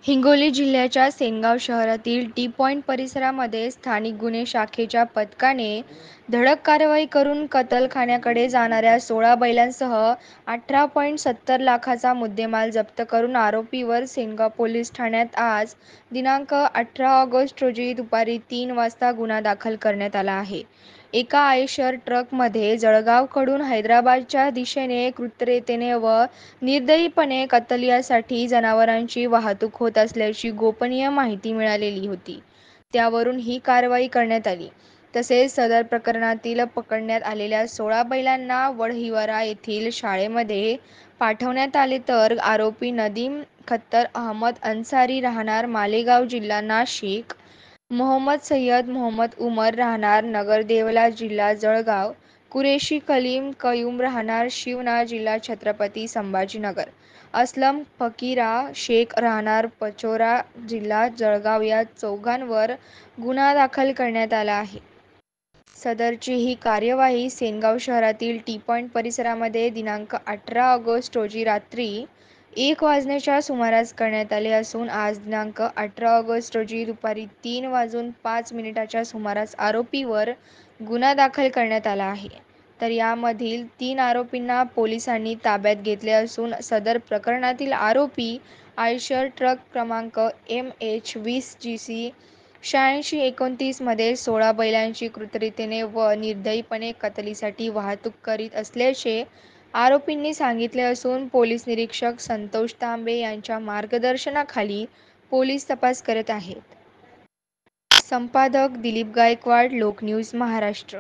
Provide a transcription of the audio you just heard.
हिंगोली जिल्ह्याच्या सेनगाव शहरातील T point परिसरामध्ये स्थानिक गुन्हे शाखेच्या पथकाने धडक कारवाई करून कत्तलखान्याकडे जाणाऱ्या 16 बैलांसह 18.70 लाखाचा मुद्देमाल जप्त करून आरोपीवर सेनगाव पोलीस ठाण्यात आज दिनांक 18 ऑगस्ट रोजी दुपारी 3 वाजता गुन्हा दाखल करण्यात आला आहे. एका आयशर ट्रकमध्ये जळगावकडून हैदराबादच्या दिशेने कृत्यरितेने व निर्दयीपणे कत्तलासाठी जनावरांची वाहतूक होत असल्याची गोपनीय माहिती मिळालेली होती. त्यावरून ही कारवाई करण्यात आली. तसेच सदर प्रकरणातील पकडण्यात आलेल्या 16 बैलांना वडहिवरा येथील शाळेमध्ये पाठवण्यात आले तर आरोपी नदीम खत्तर अहमद अन्सारी राहणार मालेगाव जिल्हा नाशिक, मोहम्मद सय्यद मोहम्मद उमर राहणार नगरदेवला जिल्हा जळगाव, कुरेशी कलीम कयूम राहणार शिवना जिल्हा छत्रपती संभाजीनगर, असलम फकीरा शेख राहणार पचोरा जिल्हा जळगाव या चौघांवर गुन्हा दाखल करण्यात आला आहे. सदरची ही कार्यवाही सेनगाव शहरातील टी पॉइंट परिसरामध्ये दिनांक 18 ऑगस्ट रोजी रात्री 1 वाजण्याच्या सुमारास करण्यात आले असून आज दिनांक 18 ऑगस्ट रोजी दुपारी 3 वाजून 5 मिनिटाच्या सुमारास आरोपीवर गुन्हा दाखल करण्यात आला आहे. तर यामधील 3 आरोपींना पोलिसांनी ताब्यात घेतले असून सदर प्रकरणातील आरोपी आयशर ट्रक क्रमांक MH20GC 8629 मध्ये 16 बैलांची कृत्यरितेने व निर्दयीपणे कत्तलीसाठी वाहतूक करीत असल्याचे आरोपींनी सांगितले असून पोलीस निरीक्षक संतोष तांबे यांच्या मार्गदर्शनाखाली पोलीस तपास करत आहेत. संपादक दिलीप गायकवाड, लोकन्यूज महाराष्ट्र.